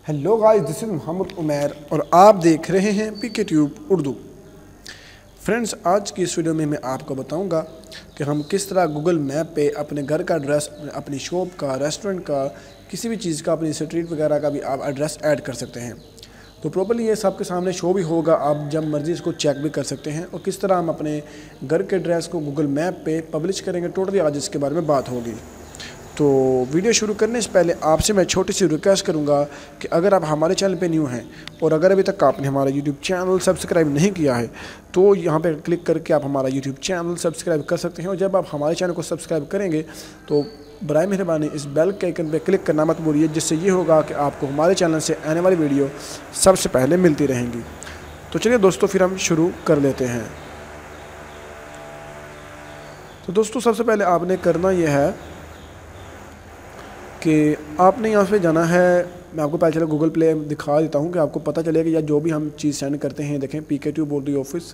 Hello guys, this is Mohammad Umair और आप देख रहे हैं पीके ट्यूब उर्दू। फ्रेंड्स, आज की इस वीडियो में मैं आपको बताऊंगा कि हम किस तरह गूगल मैप पे अपने घर का एड्रेस, अपनी शॉप का, रेस्टोरेंट का, किसी भी चीज़ का, अपनी स्ट्रीट वगैरह का भी आप एड्रेस ऐड कर सकते हैं। तो प्रॉपर्ली ये सबके सामने शो भी होगा, आप जब मर्ज़ी इसको चेक भी कर सकते हैं। और किस तरह हम अपने घर के एड्रेस को गूगल मैप पे पब्लिश करेंगे, टोटली आज इसके बारे में बात होगी। तो वीडियो शुरू करने से पहले आपसे मैं छोटी सी रिक्वेस्ट करूंगा कि अगर आप हमारे चैनल पे न्यू हैं और अगर अभी तक आपने हमारा यूट्यूब चैनल सब्सक्राइब नहीं किया है तो यहाँ पे क्लिक करके आप हमारा यूट्यूब चैनल सब्सक्राइब कर सकते हैं। और जब आप हमारे चैनल को सब्सक्राइब करेंगे तो बराए मेहरबानी इस बेल के आइकन पे क्लिक करना मत भूलिए, जिससे ये होगा कि आपको हमारे चैनल से आने वाली वीडियो सबसे पहले मिलती रहेंगी। तो चलिए दोस्तों, फिर हम शुरू कर लेते हैं। तो दोस्तों, सबसे पहले आपने करना यह है कि आपने यहाँ पे जाना है। मैं आपको पहले चलो गूगल प्ले दिखा देता हूँ कि आपको पता चलेगा कि या जो भी हम चीज़ सेंड करते हैं। देखें, पीके ट्यूब उर्दू ऑफिस,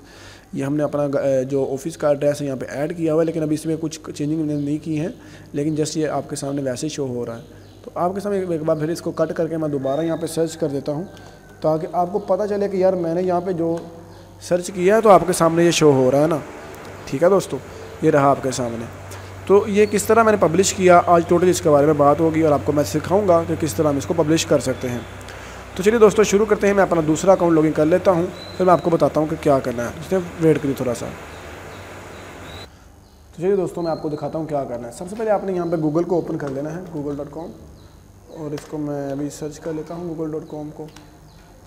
ये हमने अपना जो ऑफिस का एड्रेस है यहाँ पे ऐड किया हुआ है, लेकिन अभी इसमें कुछ चेंजिंग नहीं की है, लेकिन जस्ट ये आपके सामने वैसे ही शो हो रहा है। तो आपके सामने एक बार फिर इसको कट करके मैं दोबारा यहाँ पर सर्च कर देता हूँ ताकि आपको पता चले कि यार मैंने यहाँ पर जो सर्च किया है तो आपके सामने ये शो हो रहा है ना। ठीक है दोस्तों, ये रहा आपके सामने। तो ये किस तरह मैंने पब्लिश किया, आज टोटल इसके बारे में बात होगी और आपको मैं सिखाऊंगा कि किस तरह हम इसको पब्लिश कर सकते हैं। तो चलिए दोस्तों, शुरू करते हैं। मैं अपना दूसरा अकाउंट लॉगिन कर लेता हूं, फिर मैं आपको बताता हूं कि क्या करना है। इसलिए वेट करिए थोड़ा सा। तो चलिए दोस्तों, मैं आपको दिखाता हूँ क्या करना है। सबसे पहले आपने यहाँ पर गूगल को ओपन कर लेना है, google.com, और इसको मैं अभी सर्च कर लेता हूँ google.com को।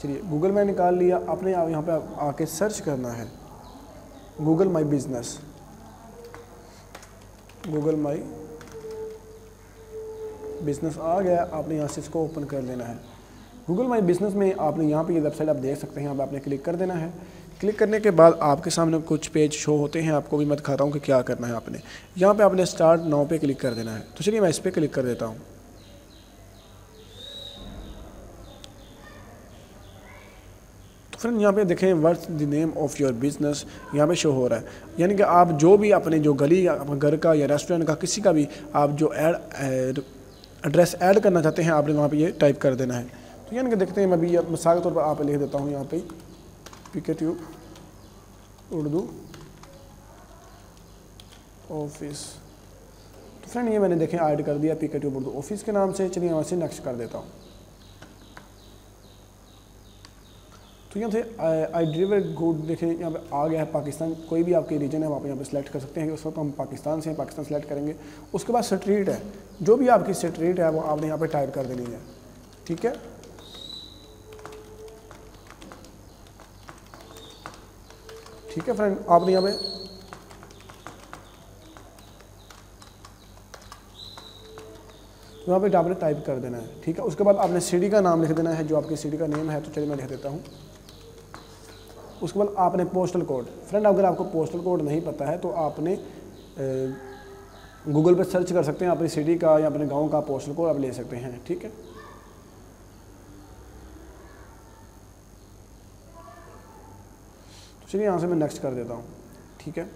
चलिए, गूगल में निकाल लिया। आपने यहाँ पर आके सर्च करना है Google my business, Google my business आ गया। आपने यहाँ से इसको ओपन कर लेना है। गूगल माई बिज़नेस में आपने यहाँ पे ये वेबसाइट आप देख सकते हैं, यहाँ पे आपने क्लिक कर देना है। क्लिक करने के बाद आपके सामने कुछ पेज शो होते हैं। आपको भी मैं दिखाता हूँ कि क्या करना है। आपने यहाँ पे आपने स्टार्ट नाउ पे क्लिक कर देना है। तो चलिए मैं इस पर क्लिक कर देता हूँ। फ्रेंड, यहाँ पे देखें what's the name of your business, यहाँ पे शो हो रहा है। यानी कि आप जो भी अपने जो गली या घर का या रेस्टोरेंट का किसी का भी आप जो एड्रेस ऐड करना चाहते हैं, आपने वहाँ पे ये टाइप कर देना है। तो यानी कि देखते हैं, मैं अभी मिसाल के तौर पर आप लिख देता हूँ यहाँ पे पीके ट्यूब उर्दू ऑफिस। तो फ्रेंड, ये मैंने देखें ऐड कर दिया पीके ट्यूब उर्दू ऑफिस के नाम से। चलिए यहाँ से नेक्स्ट कर देता हूँ। तो यहाँ से आई डिलीवर गुड देखें, यहाँ पे आ गया है पाकिस्तान। कोई भी आपके रीजन है वहाँ पे यहाँ पे सिलेक्ट कर सकते हैं कि उस वक्त हम पाकिस्तान से हैं, पाकिस्तान सेलेक्ट करेंगे। उसके बाद स्ट्रीट है, जो भी आपकी स्ट्रीट है वो आपने यहाँ पे टाइप कर देनी है। ठीक है, ठीक है फ्रेंड, आपने यहाँ पे आपने टाइप कर देना है। ठीक है, उसके बाद आपने सिटी का नाम लिख देना है, जो आपकी सिटी का नेम है। तो चलिए मैं लिख देता हूँ। उसके बाद आपने पोस्टल कोड। फ्रेंड, अगर आपको पोस्टल कोड नहीं पता है तो आपने गूगल पर सर्च कर सकते हैं, अपनी सिटी का या अपने गांव का पोस्टल कोड आप ले सकते हैं। ठीक है, तो चलिए यहाँ से मैं नेक्स्ट कर देता हूँ। ठीक है,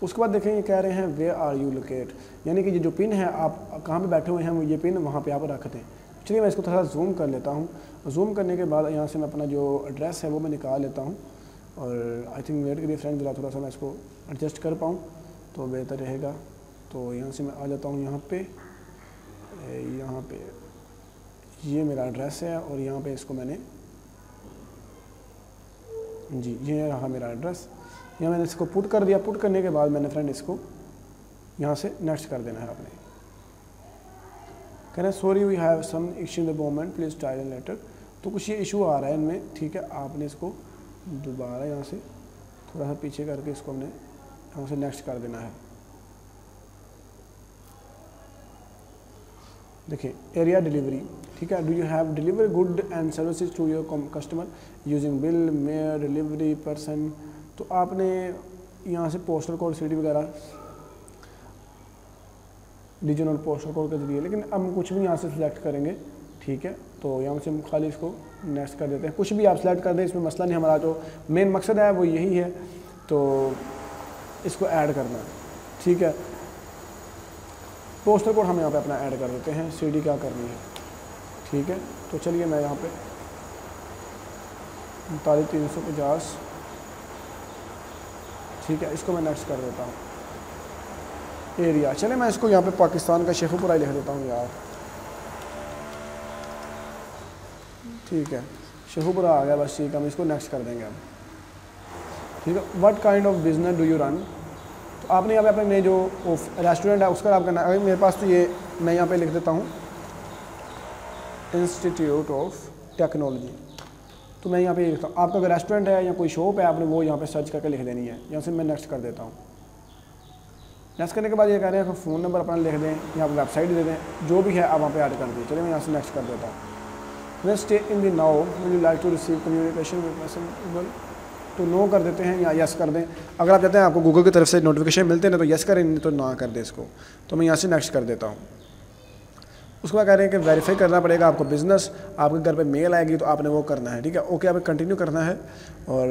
उसके बाद देखें ये कह रहे हैं वेयर आर यू लोकेट, यानी कि ये जो पिन है आप कहाँ पे बैठे हुए हैं, ये पिन वहाँ पे आप रख दें। चलिए मैं इसको थोड़ा जूम कर लेता हूँ। जूम करने के बाद यहाँ से मैं अपना जो एड्रेस है वो मैं निकाल लेता हूँ। और आई थिंक वेट करिए फ्रेंड, थोड़ा सा मैं इसको एडजस्ट कर पाऊँ तो बेहतर रहेगा। तो यहाँ से मैं आ जाता हूँ यहाँ पे ये मेरा एड्रेस है और यहाँ पे इसको मैंने जी, ये रहा मेरा एड्रेस। यहाँ मैंने इसको पुट कर दिया। पुट करने के बाद मैंने फ्रेंड इसको यहाँ से नेक्स्ट कर देना है। आपने कहना sorry we have some issue in the moment, please try later. तो कुछ ये इशू आ रहा है इनमें। ठीक है, आपने इसको दोबारा यहाँ से थोड़ा सा पीछे करके इसको हमने यहाँ से नेक्स्ट कर देना है। देखिए एरिया डिलीवरी। ठीक है, do you have deliver good and services to your customer using bill, mayor, delivery person. तो आपने यहाँ से पोस्टल कोड, सिटी वगैरह, रीजनल पोस्टल कोड के जरिए, लेकिन हम कुछ भी यहाँ से सिलेक्ट करेंगे। ठीक है, तो यहाँ से हम खाली इसको नेक्स्ट कर देते हैं। कुछ भी आप सिलेक्ट कर दें, इसमें मसला नहीं। हमारा जो मेन मकसद है वो यही है, तो इसको ऐड करना है। ठीक है, पोस्टल कोड हम यहाँ पे अपना ऐड कर देते हैं। सिटी क्या करनी है, ठीक है, तो चलिए मैं यहाँ पे 39,350, ठीक है, इसको मैं नेक्स्ट कर देता हूँ। एरिया, चले मैं इसको यहाँ पे पाकिस्तान का शेखुपुरा लिख देता हूँ यार, ठीक है, शेखुपुरा आ गया बस, ठीक है, हम इसको नेक्स्ट कर देंगे अब। ठीक है, what kind of business do you run, तो आपने यहाँ पे अपने जो रेस्टोरेंट है उसका आप करना है। मेरे पास तो ये मैं यहाँ पे लिख देता हूँ इंस्टीट्यूट ऑफ टेक्नोलॉजी, तो मैं यहाँ पे लिखता हूँ। आपका अगर रेस्टोरेंट है या कोई शॉप है, आपने वो यहाँ पे सर्च करके लिख देनी है। यहाँ से मैं नेक्स्ट कर देता हूँ। नेक्स्ट करने के बाद ये कह रहे हैं कि फ़ोन नंबर अपना लिख दें या वेबसाइट दे दें, जो भी है आप वहाँ पे ऐड कर दिए। चलिए मैं यहाँ से नेक्स्ट कर देता हूँ। मैं stay in the now would you like to receive communication with person Google, तो नो कर देते हैं या यस कर दें। अगर आप चाहते हैं आपको गूगल की तरफ से नोटिफिकेशन मिलते हैं ना, तो यस करें, नहीं तो ना कर दें इसको। तो मैं यहाँ से नेक्स्ट कर देता हूँ। उसके बाद कह रहे हैं कि वेरीफाई करना पड़ेगा आपको बिज़नेस, आपके घर पे मेल आएगी तो आपने वो करना है। ठीक है, ओके, आपने कंटिन्यू करना है और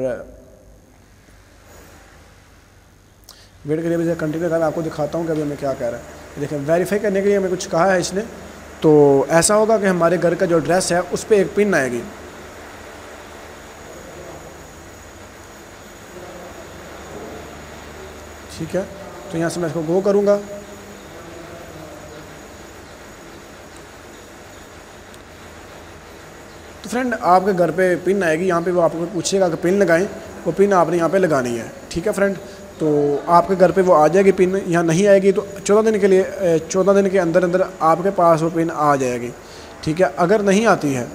वेट करिए, मुझे कंटिन्यू करना, आपको दिखाता हूँ कि अभी हमें क्या कह रहा है। देखिए, वेरीफाई करने के लिए हमें कुछ कहा है इसने, तो ऐसा होगा कि हमारे घर का जो एड्रेस है उस पर एक पिन आएगी। ठीक है, तो यहाँ से मैं इसको गो करूँगा। तो फ्रेंड, आपके घर पे पिन आएगी, यहाँ पे वो आपको पूछेगा कि पिन लगाएं, वो पिन आपने यहाँ पे लगानी है। ठीक है फ्रेंड, तो आपके घर पे वो आ जाएगी पिन। यहाँ नहीं आएगी तो 14 दिन के लिए 14 दिन के अंदर अंदर आपके पास वो पिन आ जाएगी। ठीक है, अगर नहीं आती है,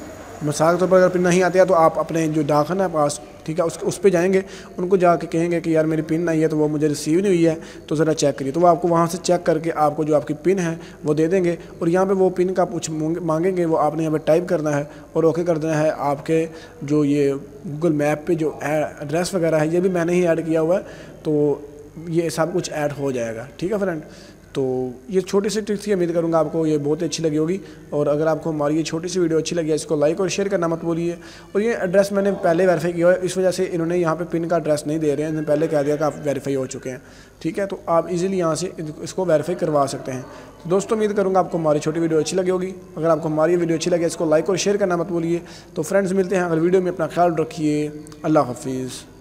मिसाल के तौर पर अगर पिन नहीं आती है, तो आप अपने जो डाकखाना है पास, ठीक है, उस पर जाएंगे, उनको जाके कहेंगे कि यार मेरी पिन नहीं है, तो वो मुझे रिसीव नहीं हुई है, तो ज़रा चेक करिए। तो वो आपको वहाँ से चेक करके आपको जो आपकी पिन है वो दे देंगे, और यहाँ पे वो पिन का कुछ मांगेंगे, वो आपने यहाँ पे टाइप करना है और ओके कर देना है। आपके जो ये गूगल मैप पे जो एड्रेस वगैरह है, ये भी मैंने ही ऐड किया हुआ है, तो ये सब कुछ ऐड हो जाएगा। ठीक है फ्रेंड, तो ये छोटी सी ट्रिक थी, उम्मीद करूँगा आपको ये बहुत अच्छी लगी होगी। और अगर आपको हमारी ये छोटी सी वीडियो अच्छी लगी है, इसको लाइक और शेयर करना मत भूलिए। और ये एड्रेस मैंने पहले वेरीफाई किया है, इस वजह से इन्होंने यहाँ पे पिन का एड्रेस नहीं दे रहे हैं, इन्होंने पहले कह दिया कि आप वेरीफाई हो चुके हैं। ठीक है, तो आप इजीली यहाँ से इसको वेरीफाई करवा सकते हैं। तो दोस्तों, उम्मीद करूँगा आपको हमारी छोटी वीडियो अच्छी लगी होगी। अगर आपको हमारी वीडियो अच्छी लगी, इसको लाइक और शेयर करना मत भूलिए। तो फ्रेंड्स, मिलते हैं अगली वीडियो में, अपना ख्याल रखिए। अल्लाह हाफिज़।